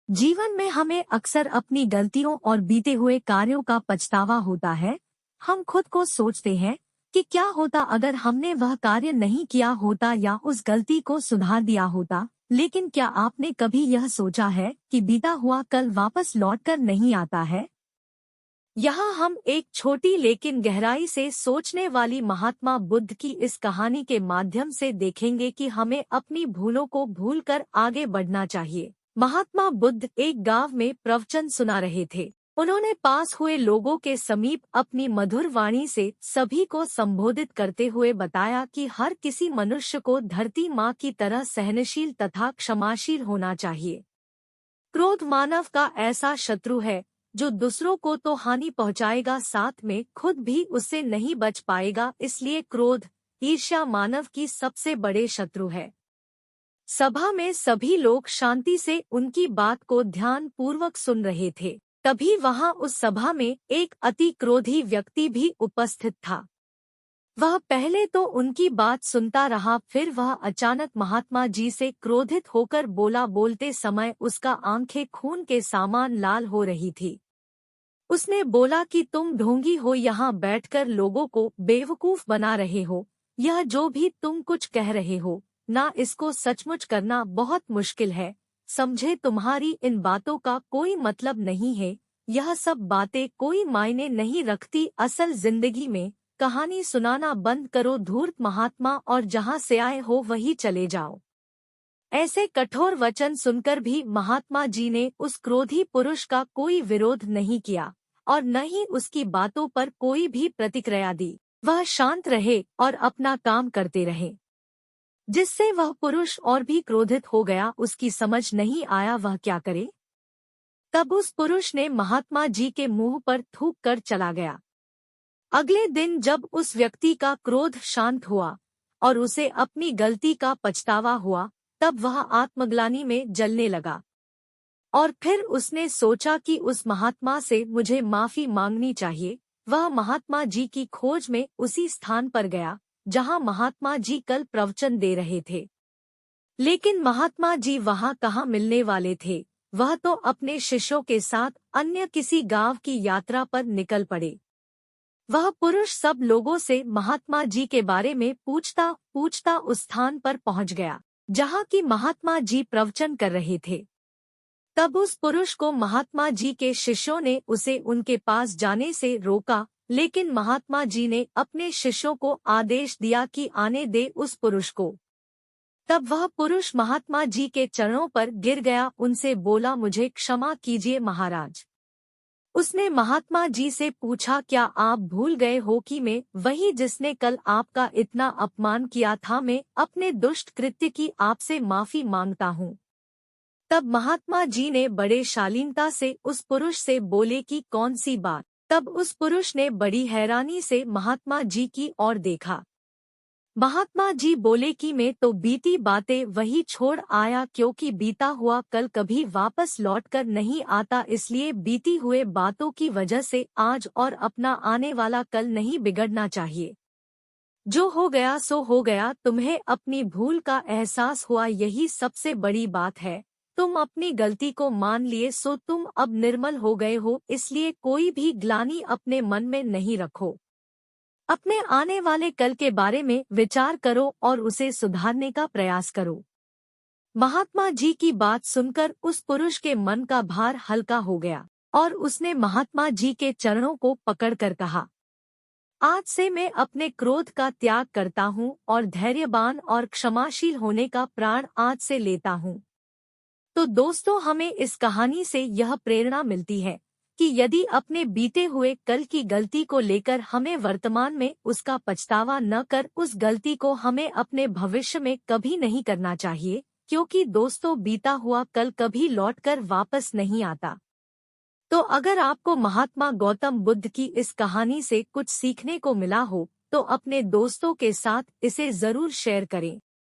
जीवन में हमें अक्सर अपनी गलतियों और बीते हुए कार्यों का पछतावा होता है। हम खुद को सोचते हैं कि क्या होता अगर हमने वह कार्य नहीं किया होता या उस गलती को सुधार दिया होता। लेकिन क्या आपने कभी यह सोचा है कि बीता हुआ कल वापस लौटकर नहीं आता है? यहाँ हम एक छोटी लेकिन गहराई से सोचने वाली महात्मा बुद्ध की इस कहानी के माध्यम से देखेंगे कि हमें अपनी भूलों को भूलकर आगे बढ़ना चाहिए। महात्मा बुद्ध एक गांव में प्रवचन सुना रहे थे। उन्होंने पास हुए लोगों के समीप अपनी मधुर वाणी से सभी को संबोधित करते हुए बताया कि हर किसी मनुष्य को धरती माँ की तरह सहनशील तथा क्षमाशील होना चाहिए। क्रोध मानव का ऐसा शत्रु है जो दूसरों को तो हानि पहुंचाएगा, साथ में खुद भी उससे नहीं बच पाएगा। इसलिए क्रोध, ईर्ष्या मानव की सबसे बड़े शत्रु है। सभा में सभी लोग शांति से उनकी बात को ध्यान पूर्वक सुन रहे थे। तभी वहां उस सभा में एक अति क्रोधी व्यक्ति भी उपस्थित था। वह पहले तो उनकी बात सुनता रहा, फिर वह अचानक महात्मा जी से क्रोधित होकर बोला। बोलते समय उसका आंखें खून के समान लाल हो रही थी। उसने बोला कि तुम ढोंगी हो, यहाँ बैठकर लोगों को बेवकूफ बना रहे हो। यह जो भी तुम कुछ कह रहे हो ना, इसको सचमुच करना बहुत मुश्किल है। समझे, तुम्हारी इन बातों का कोई मतलब नहीं है। यह सब बातें कोई मायने नहीं रखती। असल जिंदगी में कहानी सुनाना बंद करो धूर्त महात्मा, और जहाँ से आए हो वहीं चले जाओ। ऐसे कठोर वचन सुनकर भी महात्मा जी ने उस क्रोधी पुरुष का कोई विरोध नहीं किया और न ही उसकी बातों पर कोई भी प्रतिक्रिया दी। वह शांत रहे और अपना काम करते रहे, जिससे वह पुरुष और भी क्रोधित हो गया। उसकी समझ नहीं आया वह क्या करे। तब उस पुरुष ने महात्मा जी के मुंह पर थूक कर चला गया। अगले दिन जब उस व्यक्ति का क्रोध शांत हुआ और उसे अपनी गलती का पछतावा हुआ, तब वह आत्मग्लानि में जलने लगा और फिर उसने सोचा कि उस महात्मा से मुझे माफी मांगनी चाहिए। वह महात्मा जी की खोज में उसी स्थान पर गया जहां महात्मा जी कल प्रवचन दे रहे थे। लेकिन महात्मा जी वहां कहाँ मिलने वाले थे। वह तो अपने शिष्यों के साथ अन्य किसी गांव की यात्रा पर निकल पड़े। वह पुरुष सब लोगों से महात्मा जी के बारे में पूछता पूछता उस स्थान पर पहुंच गया जहां की महात्मा जी प्रवचन कर रहे थे। तब उस पुरुष को महात्मा जी के शिष्यों ने उसे उनके पास जाने से रोका, लेकिन महात्मा जी ने अपने शिष्यों को आदेश दिया कि आने दे उस पुरुष को। तब वह पुरुष महात्मा जी के चरणों पर गिर गया, उनसे बोला, मुझे क्षमा कीजिए महाराज। उसने महात्मा जी से पूछा, क्या आप भूल गए हो कि मैं वही जिसने कल आपका इतना अपमान किया था? मैं अपने दुष्ट कृत्य की आपसे माफी मांगता हूँ। तब महात्मा जी ने बड़े शालीनता से उस पुरुष से बोले कि कौन सी बात? तब उस पुरुष ने बड़ी हैरानी से महात्मा जी की ओर देखा। महात्मा जी बोले कि मैं तो बीती बातें वही छोड़ आया, क्योंकि बीता हुआ कल कभी वापस लौटकर नहीं आता। इसलिए बीती हुए बातों की वजह से आज और अपना आने वाला कल नहीं बिगड़ना चाहिए। जो हो गया सो हो गया। तुम्हें अपनी भूल का एहसास हुआ, यही सबसे बड़ी बात है। तुम अपनी गलती को मान लिए, सो तुम अब निर्मल हो गए हो। इसलिए कोई भी ग्लानि अपने मन में नहीं रखो। अपने आने वाले कल के बारे में विचार करो और उसे सुधारने का प्रयास करो। महात्मा जी की बात सुनकर उस पुरुष के मन का भार हल्का हो गया और उसने महात्मा जी के चरणों को पकड़कर कहा, आज से मैं अपने क्रोध का त्याग करता हूँ और धैर्यवान और क्षमाशील होने का प्रण आज से लेता हूँ। तो दोस्तों, हमें इस कहानी से यह प्रेरणा मिलती है कि यदि अपने बीते हुए कल की गलती को लेकर हमें वर्तमान में उसका पछतावा न कर, उस गलती को हमें अपने भविष्य में कभी नहीं करना चाहिए, क्योंकि दोस्तों, बीता हुआ कल कभी लौटकर वापस नहीं आता। तो अगर आपको महात्मा गौतम बुद्ध की इस कहानी से कुछ सीखने को मिला हो तो अपने दोस्तों के साथ इसे जरूर शेयर करें।